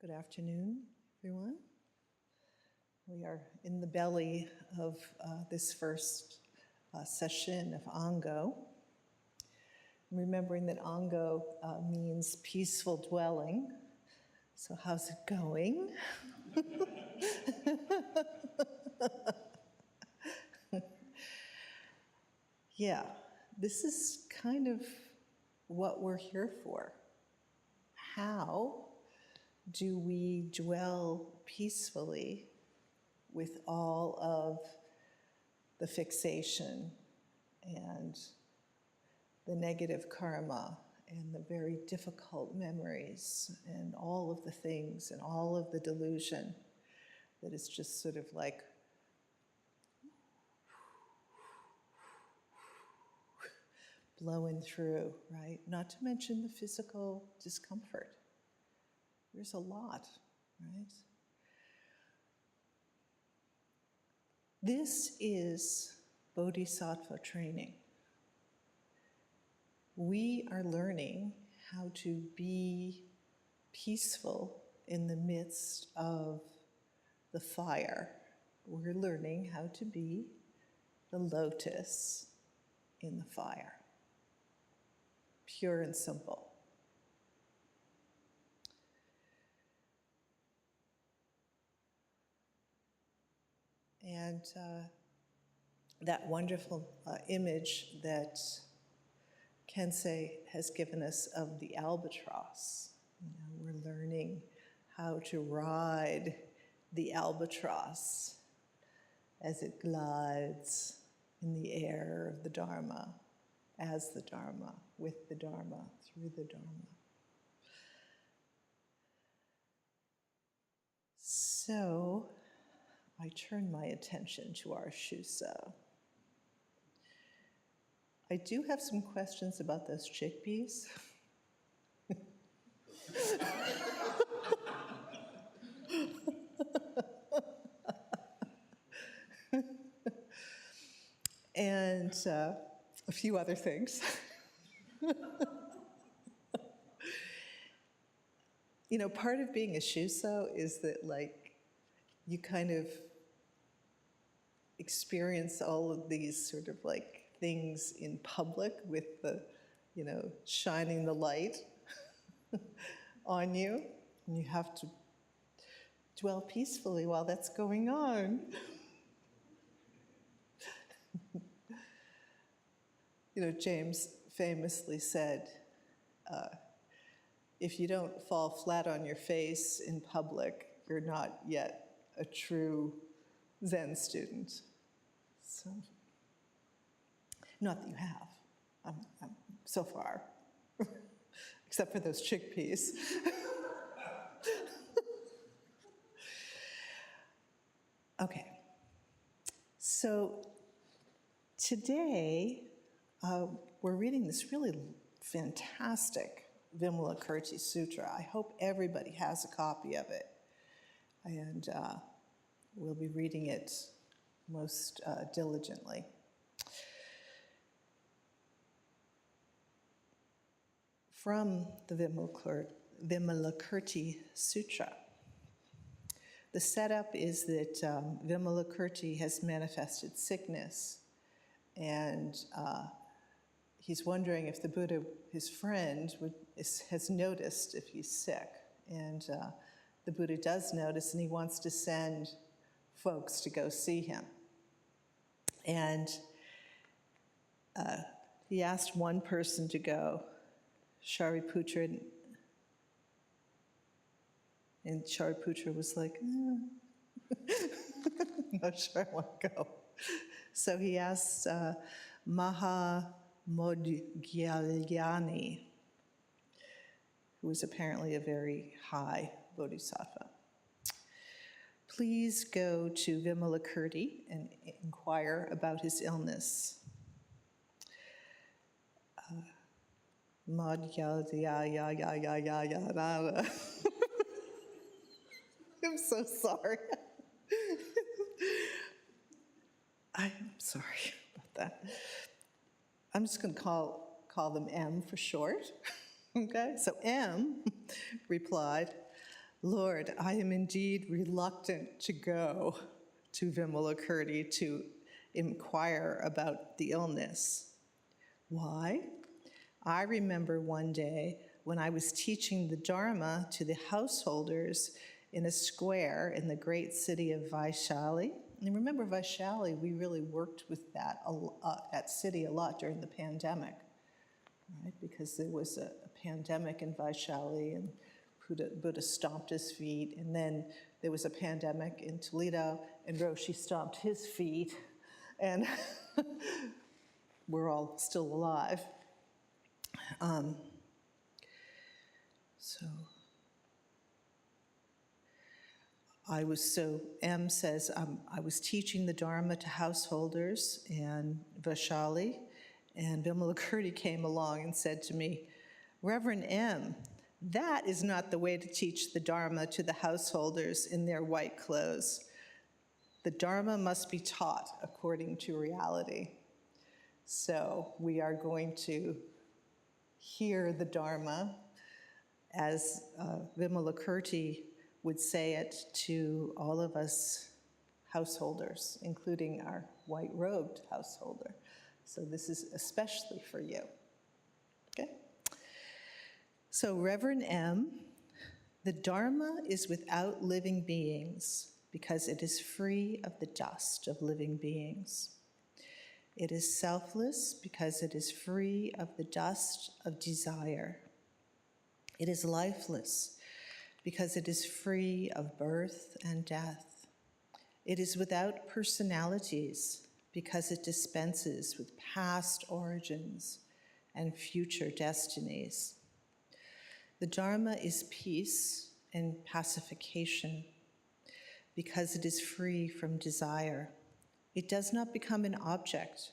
Good afternoon, everyone. We are in the belly of this first session of Ango. Remembering that Ango means peaceful dwelling. So how's it going? Yeah, this is kind of what we're here for. How do we dwell peacefully with all of the fixation and the negative karma and the very difficult memories and all of the things and all of the delusion that is just sort of like blowing through, right? Not to mention the physical discomfort. There's a lot, right? This is Bodhisattva training. We are learning how to be peaceful in the midst of the fire. We're learning how to be the lotus in the fire. Pure and simple. And that wonderful image that Kensei has given us of the albatross. We're learning how to ride the albatross as it glides in the air of the Dharma, as the Dharma, with the Dharma, through the Dharma. So, I turn my attention to our shuso. I do have some questions about those chickpeas. And a few other things. Part of being a shuso is that, you kind of experience all of these sort of things in public with the, shining the light on you. And you have to dwell peacefully while that's going on. James famously said, if you don't fall flat on your face in public, you're not yet a true Zen student. So, not that you have, so far, except for those chickpeas. Okay, so today we're reading this really fantastic Vimalakirti Sutra. I hope everybody has a copy of it. And we'll be reading it most diligently. From the Vimalakirti Sutra. The setup is that Vimalakirti has manifested sickness, and he's wondering if the Buddha, his friend, has noticed if he's sick. And the Buddha does notice, and he wants to send folks to go see him. And he asked one person to go, Shariputra, and Shariputra was like, not sure I want to go. So he asked Mahamodgyalyani, who was apparently a very high bodhisattva. Please go to Vimalakirti and inquire about his illness. I'm so sorry. I'm sorry about that. I'm just going to call them M for short. Okay, so M replied, Lord, I am indeed reluctant to go to Vimalakirti to inquire about the illness. Why? I remember one day when I was teaching the Dharma to the householders in a square in the great city of Vaishali. And remember Vaishali, we really worked with that city a lot during the pandemic, right? Because there was a pandemic in Vaishali and Buddha stomped his feet, and then there was a pandemic in Toledo and Roshi stomped his feet, and we're all still alive. M says, I was teaching the Dharma to householders in Vaishali, and Vimalakirti came along and said to me, Reverend M, that is not the way to teach the Dharma to the householders in their white clothes. The Dharma must be taught according to reality. So we are going to hear the Dharma as Vimalakirti would say it to all of us householders, including our white-robed householder. So this is especially for you. Okay? So Reverend M, the Dharma is without living beings because it is free of the dust of living beings. It is selfless because it is free of the dust of desire. It is lifeless because it is free of birth and death. It is without personalities because it dispenses with past origins and future destinies. The Dharma is peace and pacification because it is free from desire. It does not become an object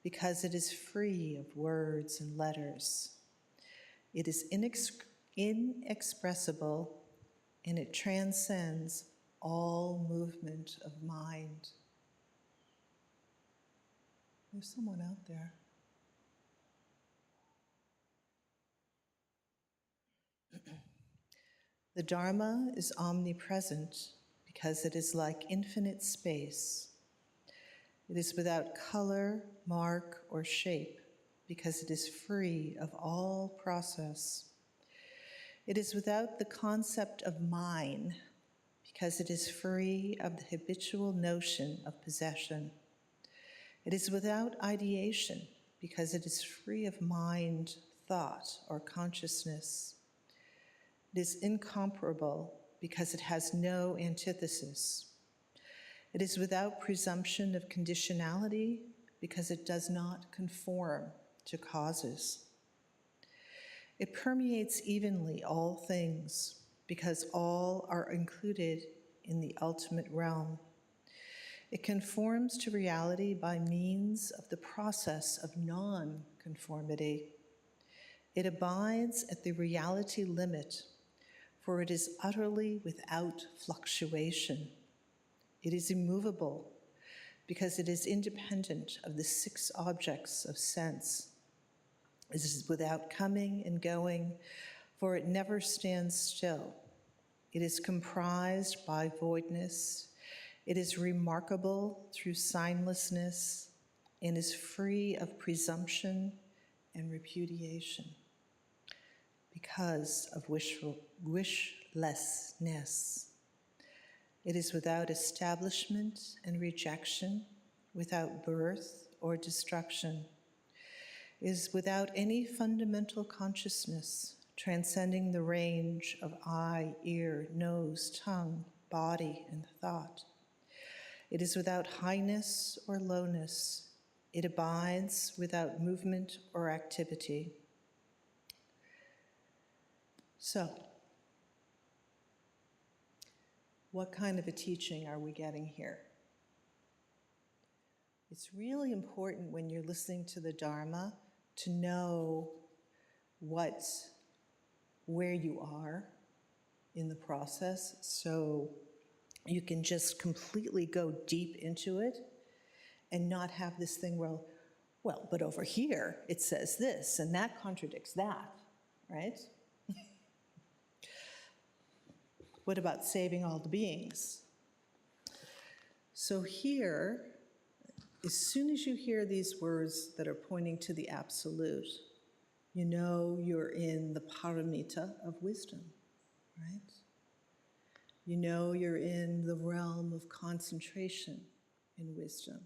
because it is free of words and letters. It is inexpressible and it transcends all movement of mind. There's someone out there. The Dharma is omnipresent because it is like infinite space. It is without color, mark, or shape because it is free of all process. It is without the concept of mine because it is free of the habitual notion of possession. It is without ideation because it is free of mind, thought, or consciousness. It is incomparable because it has no antithesis. It is without presumption of conditionality because it does not conform to causes. It permeates evenly all things because all are included in the ultimate realm. It conforms to reality by means of the process of non-conformity. It abides at the reality limit, for it is utterly without fluctuation. It is immovable because it is independent of the 6 objects of sense. It is without coming and going, for it never stands still. It is comprised by voidness. It is remarkable through signlessness and is free of presumption and repudiation because of wishlessness. It is without establishment and rejection, without birth or destruction. It is without any fundamental consciousness, transcending the range of eye, ear, nose, tongue, body, and thought. It is without highness or lowness. It abides without movement or activity. So, what kind of a teaching are we getting here? It's really important when you're listening to the Dharma to know where you are in the process, so you can just completely go deep into it and not have this thing where, well, but over here it says this and that contradicts that, right? What about saving all the beings? So here, as soon as you hear these words that are pointing to the absolute, you know you're in the paramita of wisdom, right? You know you're in the realm of concentration in wisdom.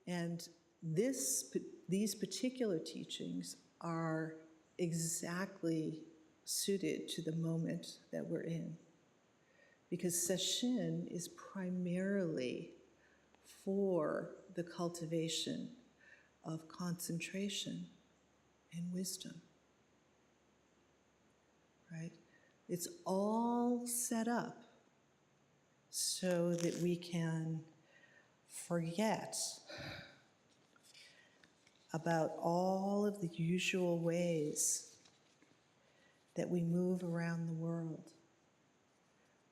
And these particular teachings are exactly suited to the moment that we're in. Because sesshin is primarily for the cultivation of concentration and wisdom, right? It's all set up so that we can forget about all of the usual ways that we move around the world.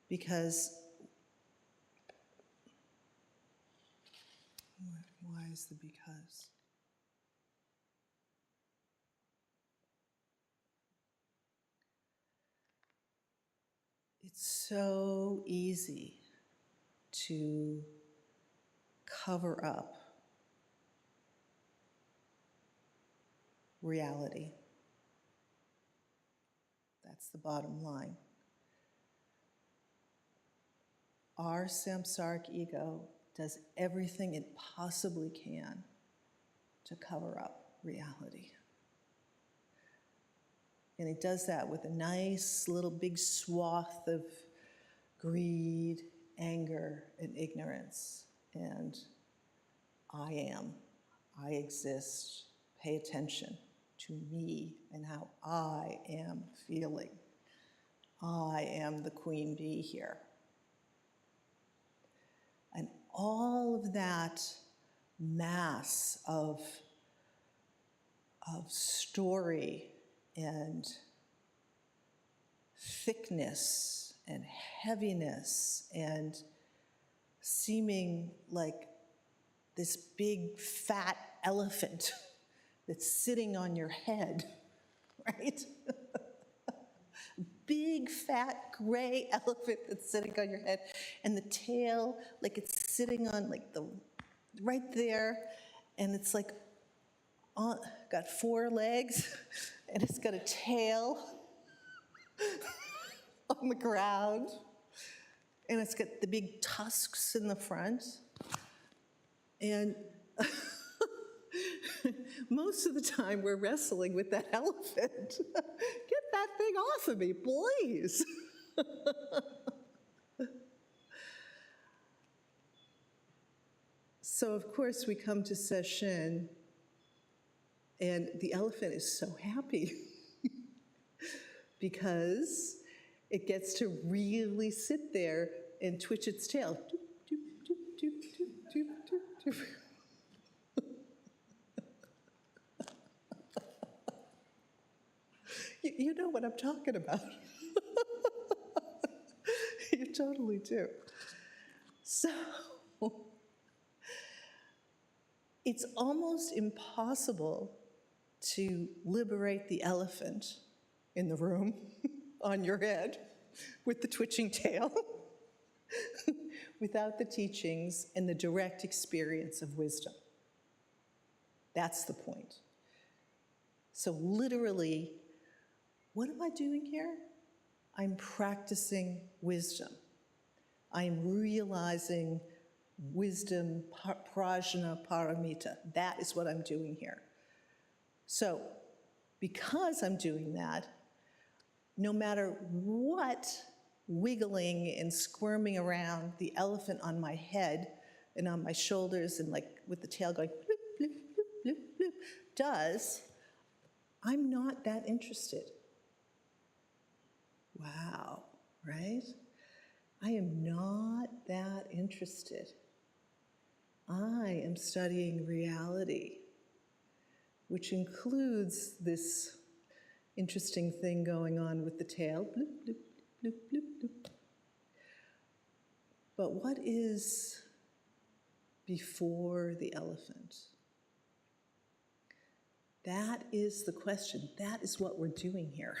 Because, why is the because? It's so easy to cover up reality. That's the bottom line. Our samsaric ego does everything it possibly can to cover up reality. And it does that with a nice little big swath of greed, anger, and ignorance. And I exist, pay attention to me and how I am feeling. I am the queen bee here. And all of that mass of story and thickness and heaviness and seeming like this big fat elephant that's sitting on your head, right? Big fat gray elephant that's sitting on your head, and the tail like it's sitting on like the right there, and it's like got 4 legs, and it's got a tail on the ground, and it's got the big tusks in the front. And most of the time we're wrestling with that elephant. Get that thing off of me, please. So of course we come to sesshin, and the elephant is so happy because it gets to really sit there and twitch its tail. Doop, doop, doop, doop, doop, doop, doop. You know what I'm talking about. You totally do. So it's almost impossible to liberate the elephant in the room on your head with the twitching tail without the teachings and the direct experience of wisdom. That's the point. So literally, what am I doing here? I'm practicing wisdom. I'm realizing wisdom, prajna paramita. That is what I'm doing here. So, because I'm doing that, no matter what wiggling and squirming around the elephant on my head and on my shoulders and like with the tail going bloop, bloop, bloop, bloop, bloop, does, I'm not that interested. Wow, right? I am not that interested. I am studying reality, which includes this interesting thing going on with the tail. Bloop, bloop, bloop, bloop, bloop. But what is before the elephant? That is the question. That is what we're doing here,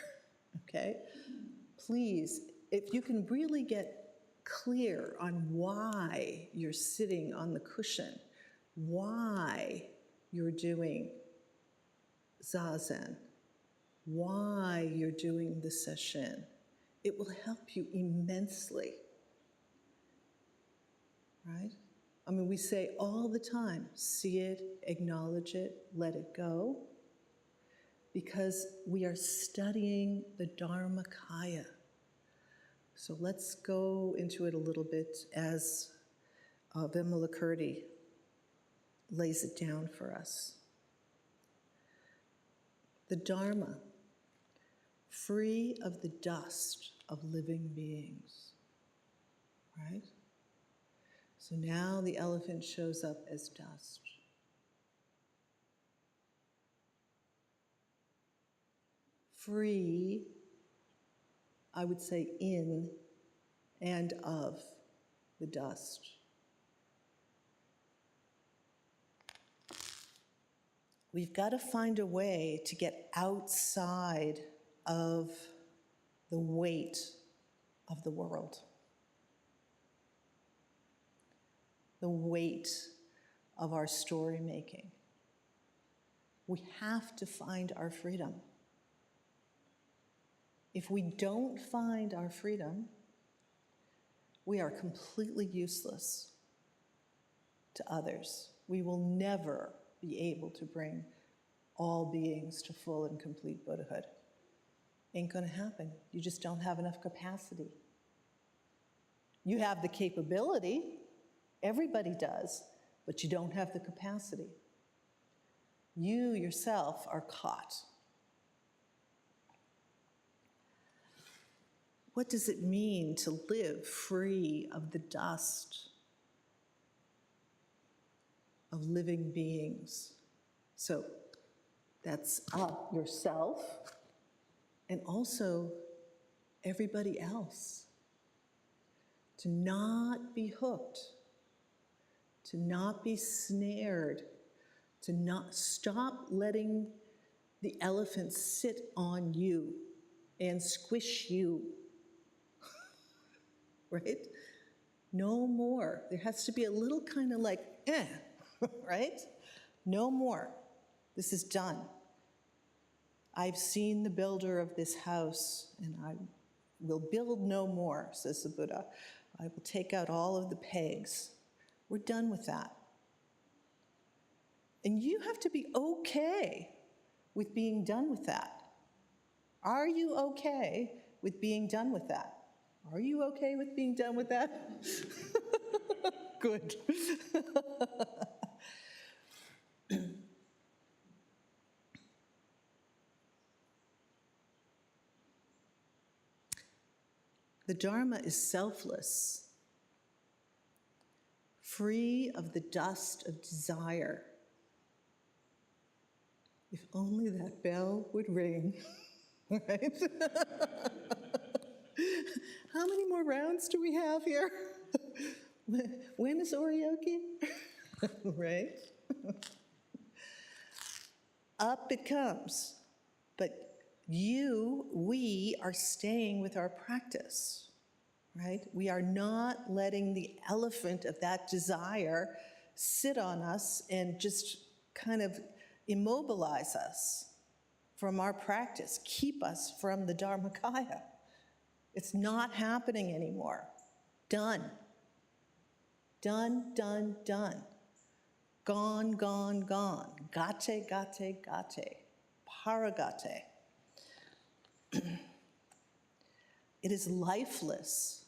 okay? Please, if you can really get clear on why you're sitting on the cushion, why you're doing zazen, why you're doing the session, it will help you immensely, right? I mean, we say all the time, see it, acknowledge it, let it go, because we are studying the Dharmakaya. So let's go into it a little bit as Vimalakirti lays it down for us. The Dharma, free of the dust of living beings, right? So now the elephant shows up as dust. Free, I would say, in and of the dust. We've got to find a way to get outside of the weight of the world, the weight of our story making. We have to find our freedom. If we don't find our freedom, we are completely useless to others. We will never be able to bring all beings to full and complete Buddhahood. Ain't gonna happen. You just don't have enough capacity. You have the capability, everybody does, but you don't have the capacity. You yourself are caught. What does it mean to live free of the dust of living beings? So that's yourself and also everybody else. To not be hooked, to not be snared, to not stop letting the elephant sit on you and squish you. Right? No more. There has to be a little kind of like, right? No more. This is done. I've seen the builder of this house, and I will build no more, says the Buddha. I will take out all of the pegs. We're done with that. And you have to be okay with being done with that. Are you okay with being done with that? Are you okay with being done with that? Good. The Dharma is selfless, free of the dust of desire. If only that bell would ring, right? How many more rounds do we have here? When is Orioki? Right? Up it comes. But we are staying with our practice, right? We are not letting the elephant of that desire sit on us and just kind of immobilize us from our practice, keep us from the Dharmakaya. It's not happening anymore. Done. Done, done, done. Gone, gone, gone. Gate, gate, gate. Paragate. It is lifeless.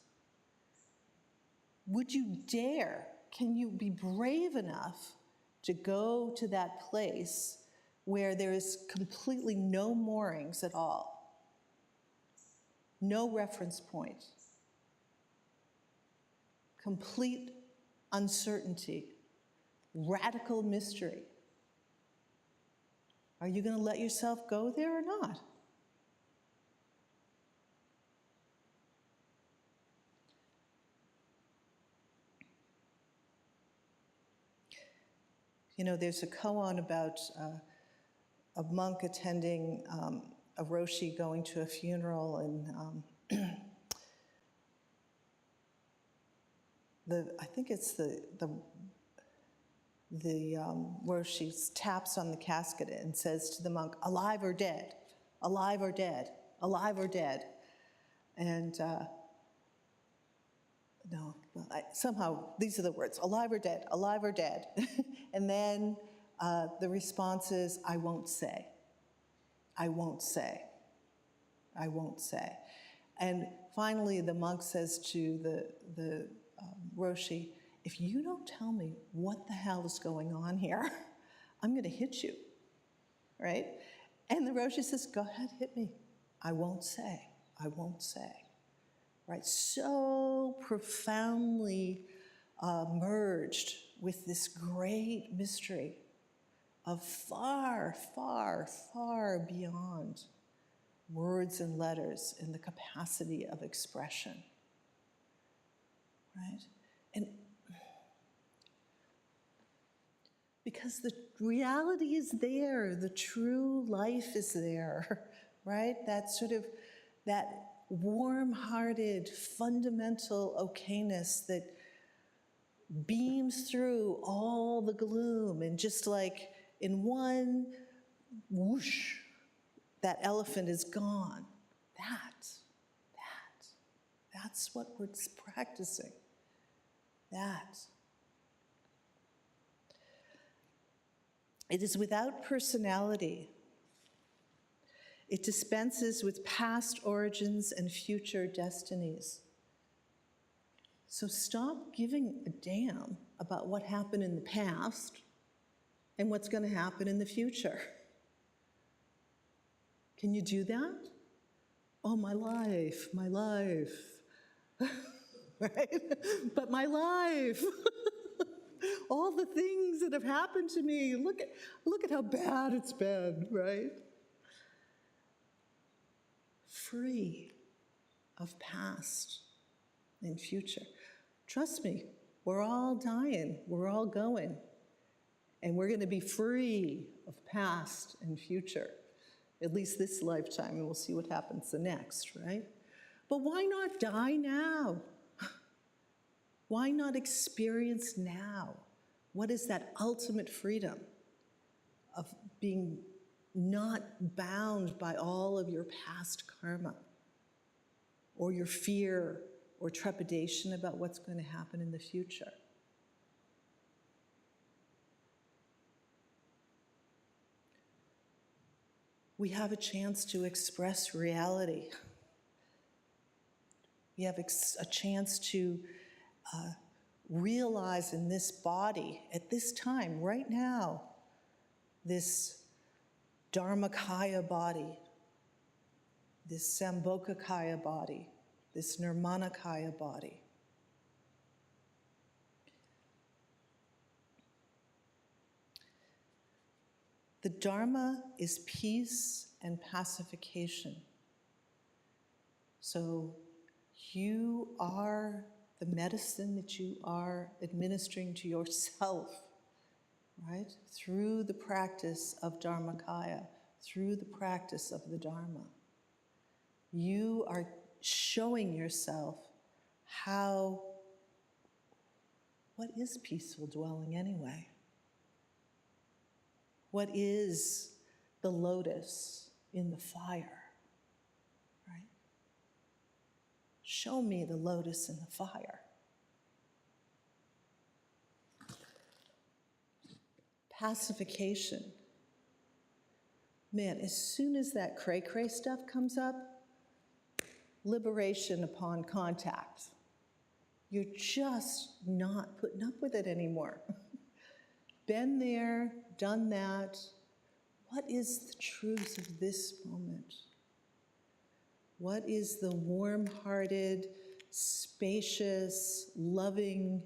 Would you dare, can you be brave enough to go to that place where there is completely no moorings at all? No reference point. Complete uncertainty. Radical mystery. Are you going to let yourself go there or not? You know, there's a koan about a monk attending a roshi going to a funeral, and I think it's where she taps on the casket and says to the monk, alive or dead, alive or dead, alive or dead. And no, well, somehow these are the words, alive or dead, alive or dead. And then the response is, I won't say, I won't say, I won't say. And finally the monk says to the Roshi, if you don't tell me what the hell is going on here, I'm going to hit you, right? And the Roshi says, go ahead, hit me. I won't say, I won't say, right? So profoundly merged with this great mystery of far, far, far beyond words and letters and the capacity of expression, right? And because the reality is there, the true life is there, right? That sort of, that warm-hearted, fundamental okayness that beams through all the gloom, and just like in one whoosh, that elephant is gone. That's what we're practicing. That. It is without personality. It dispenses with past origins and future destinies. So stop giving a damn about what happened in the past and what's going to happen in the future. Can you do that? Oh, my life, right? But my life, all the things that have happened to me, look at how bad it's been, right? Free of past and future. Trust me, we're all dying, we're all going, and we're going to be free of past and future, at least this lifetime, and we'll see what happens the next, right? But why not die now? Why not experience now? What is that ultimate freedom of being not bound by all of your past karma, or your fear or trepidation about what's going to happen in the future? We have a chance to express reality. We have a chance to realize in this body, at this time, right now, this Dharmakaya body, this Sambhogakaya body, this Nirmanakaya body. The Dharma is peace and pacification. So you are the medicine that you are administering to yourself, right? Through the practice of Dharmakaya, through the practice of the Dharma. You are showing yourself what is peaceful dwelling anyway? What is the lotus in the fire, right? Show me the lotus in the fire. Pacification. Man, as soon as that cray-cray stuff comes up, liberation upon contact. You're just not putting up with it anymore. Been there, done that. What is the truth of this moment? What is the warm-hearted, spacious, loving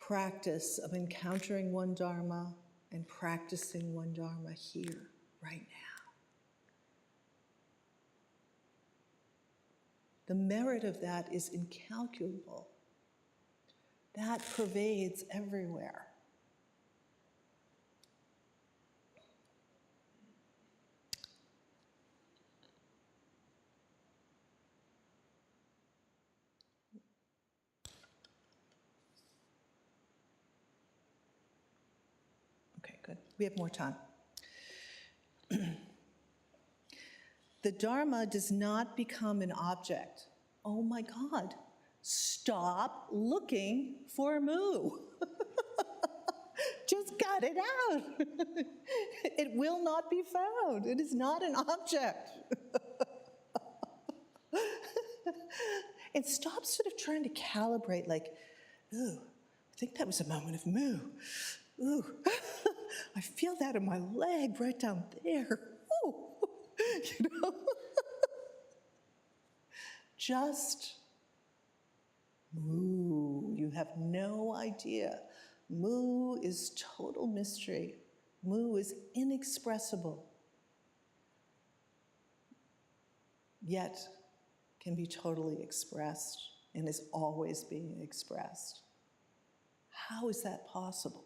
practice of encountering one Dharma and practicing one Dharma here, right now? The merit of that is incalculable. That pervades everywhere. good. We have more time. The Dharma does not become an object. Oh my God, stop looking for moo. Just cut it out. It will not be found. It is not an object. And stop sort of trying to calibrate like, ooh, I think that was a moment of moo. Ooh, I feel that in my leg right down there. Ooh, you know? Just moo. You have no idea. Moo is total mystery. Moo is inexpressible, yet can be totally expressed and is always being expressed. How is that possible?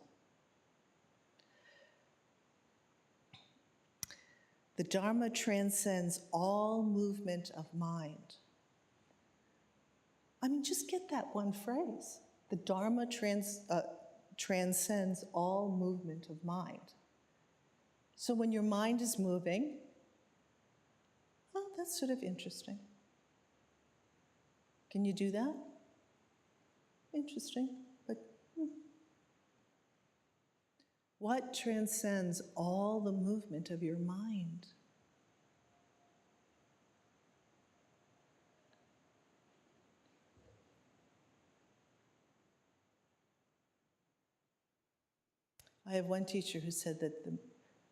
The Dharma transcends all movement of mind. I mean, just get that one phrase. The Dharma transcends all movement of mind. So when your mind is moving, oh, that's sort of interesting. Can you do that? Interesting, but what transcends all the movement of your mind? I have one teacher who said that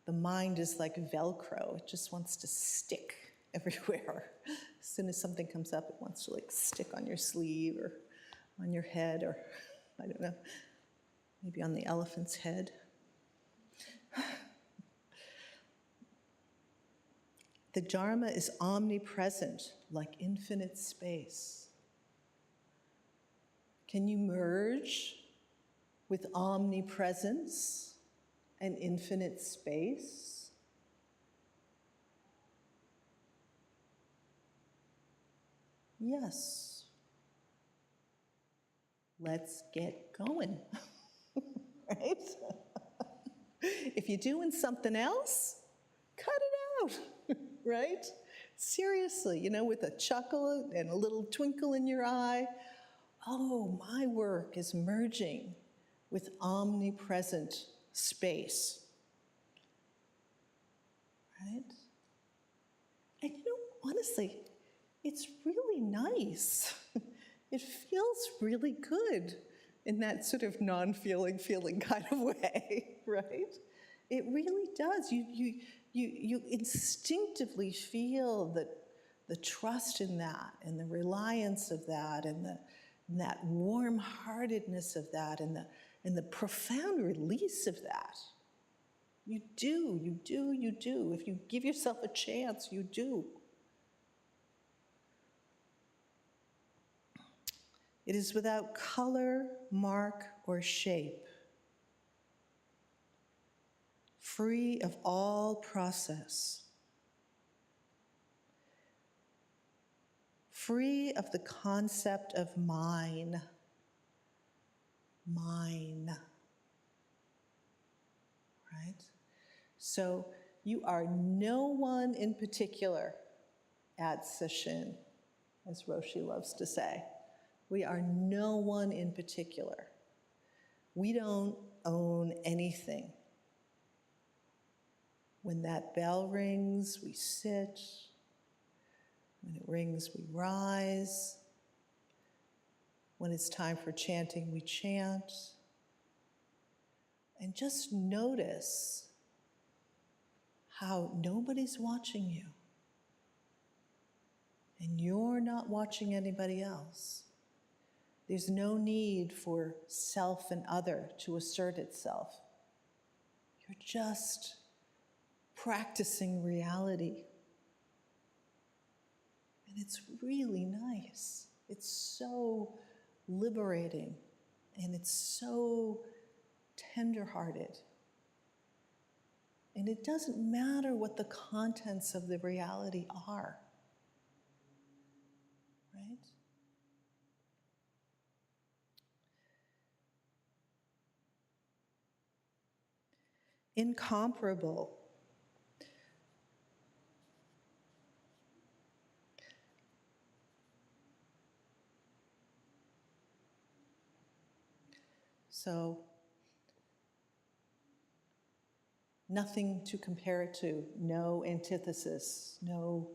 the mind is like Velcro. It just wants to stick everywhere. As soon as something comes up, it wants to like stick on your sleeve or on your head or, I don't know, maybe on the elephant's head. The Dharma is omnipresent, like infinite space. Can you merge with omnipresence and infinite space? Yes. Let's get going, right? If you're doing something else, cut it out, right? Seriously, you know, with a chuckle and a little twinkle in your eye. Oh, my work is merging with omnipresent space, right? And you know, honestly, it's really nice. It feels really good in that sort of feeling kind of way, right? It really does. You instinctively feel the trust in that and the reliance of that and that warm-heartedness of that and the profound release of that. You do. If you give yourself a chance, you do. It is without color, mark, or shape, free of all process, free of the concept of mine, right? So you are no one in particular at Sesshin, as Roshi loves to say. We are no one in particular. We don't own anything. When that bell rings, we sit. When it rings, we rise. When it's time for chanting, we chant. And just notice how nobody's watching you. And you're not watching anybody else. There's no need for self and other to assert itself. You're just practicing reality. And it's really nice. It's so liberating, and it's so tender-hearted. And it doesn't matter what the contents of the reality are, right? incomparable. So, nothing to compare it to, no antithesis, no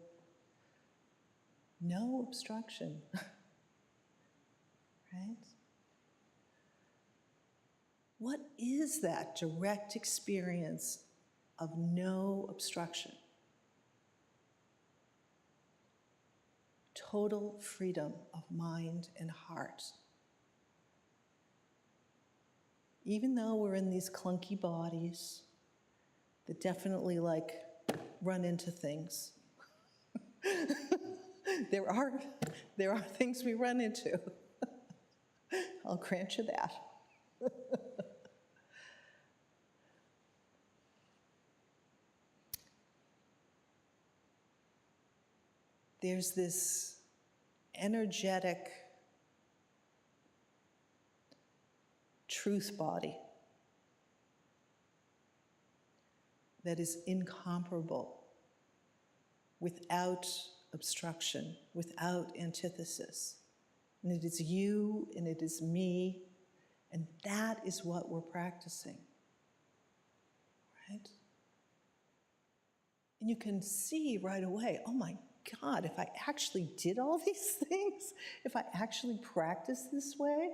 obstruction, right? What is that direct experience of no obstruction? Total freedom of mind and heart. Even though we're in these clunky bodies that definitely run into things. There are things we run into. I'll grant you that. There's this energetic truth body that is incomparable, without obstruction, without antithesis. And it is you and it is me, and that is what we're practicing, right? And you can see right away, oh my God, if I actually did all these things, if I actually practiced this way,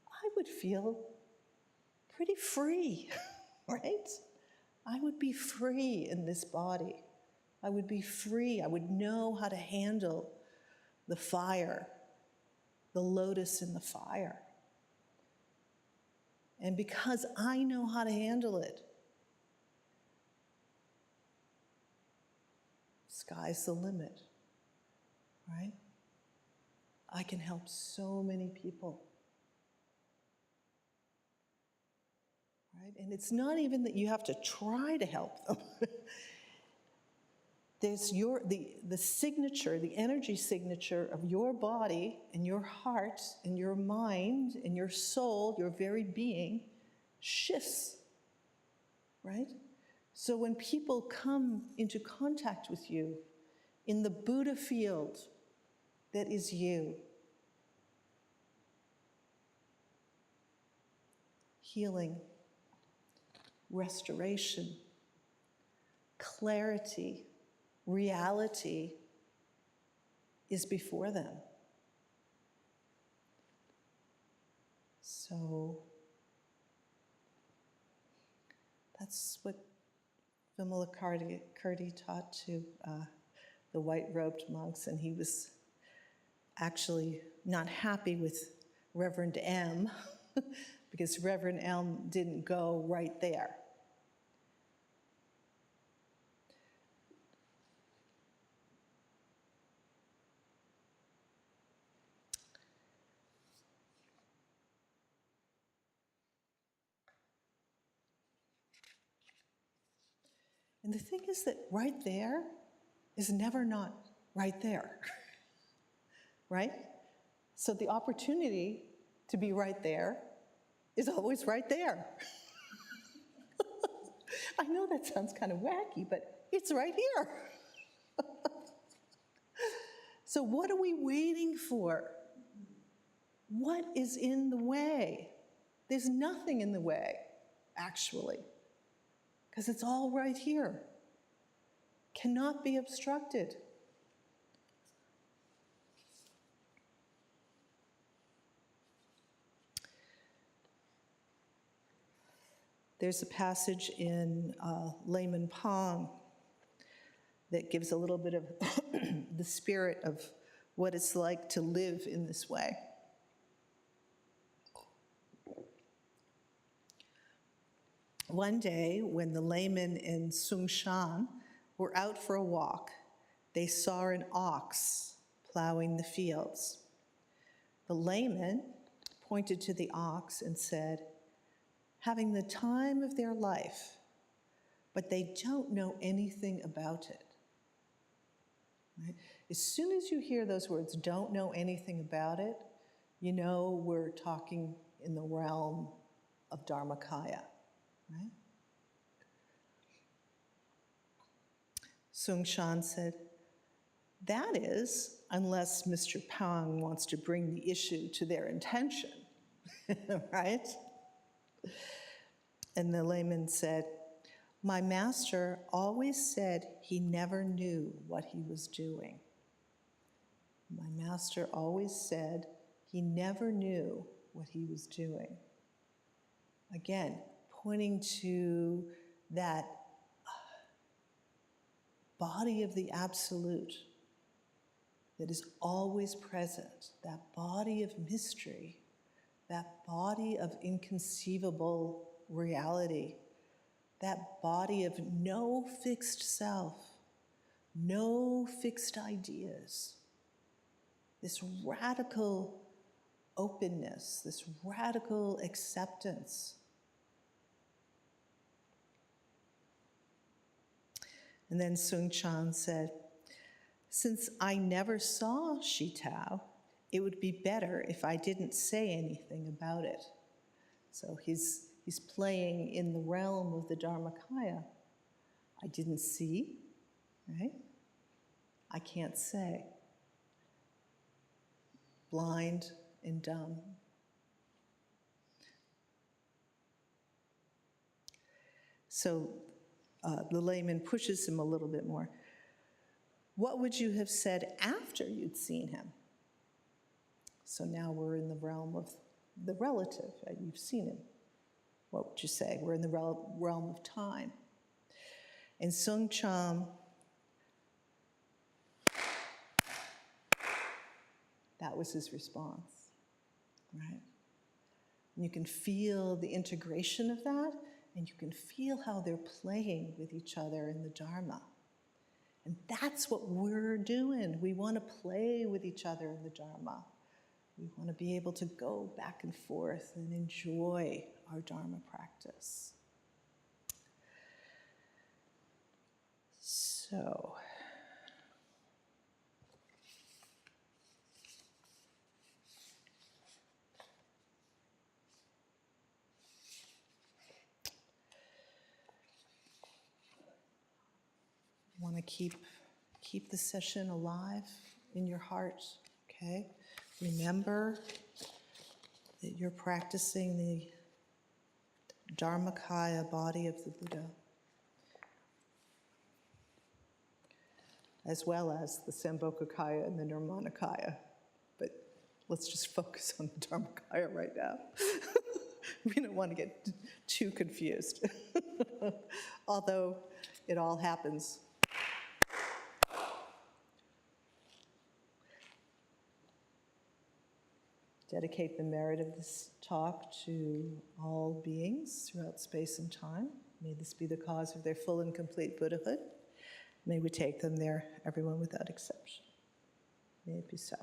I would feel pretty free, right? I would be free in this body. I would be free. I would know how to handle the fire, the lotus in the fire. And because I know how to handle it, sky's the limit, right? I can help so many people. Right? And it's not even that you have to try to help them. There's the signature, the energy signature of your body and your heart and your mind and your soul, your very being, shifts, right? So when people come into contact with you in the Buddha field that is you, healing, restoration, clarity, reality is before them. So that's what Vimalakirti taught to the white-robed monks, and he was actually not happy with Reverend M because Reverend M didn't go right there. And the thing is that right there is never not right there, right? So the opportunity to be right there is always right there. I know that sounds kind of wacky, but it's right here. So what are we waiting for? What is in the way? There's nothing in the way, actually, because it's all right here. Cannot be obstructed. There's a passage in Layman Pong that gives a little bit of the spirit of what it's like to live in this way. One day, when the laymen in Sungshan were out for a walk, they saw an ox plowing the fields. The layman pointed to the ox and said, "Having the time of their life, but they don't know anything about it." Right? As soon as you hear those words, "don't know anything about it," you know we're talking in the realm of Dharmakaya, right? Sung Chan said, that is, unless Mr. Pang wants to bring the issue to their intention, right? And the layman said, my master always said he never knew what he was doing. My master always said he never knew what he was doing. Again, pointing to that body of the absolute that is always present, that body of mystery, that body of inconceivable reality, that body of no fixed self, no fixed ideas, this radical openness, this radical acceptance. And then Sung Chan said, since I never saw Shi Tao, it would be better if I didn't say anything about it. So he's playing in the realm of the Dharmakaya. I didn't see, right? I can't say. Blind and dumb. So the layman pushes him a little bit more. What would you have said after you'd seen him? So now we're in the realm of the relative. You've seen him. What would you say? We're in the realm of time. And Sung Chan, that was his response, right? And you can feel the integration of that, and you can feel how they're playing with each other in the Dharma. And that's what we're doing. We want to play with each other in the Dharma. We want to be able to go back and forth and enjoy our Dharma practice. So, you want to keep the session alive in your heart, okay? Remember that you're practicing the Dharmakaya body of the Buddha, as well as the Sambhogakaya and the Nirmanakaya. But let's just focus on the Dharmakaya right now. We don't want to get too confused. Although it all happens. Dedicate the merit of this talk to all beings throughout space and time. May this be the cause of their full and complete Buddhahood. May we take them there, everyone without exception. May it be so.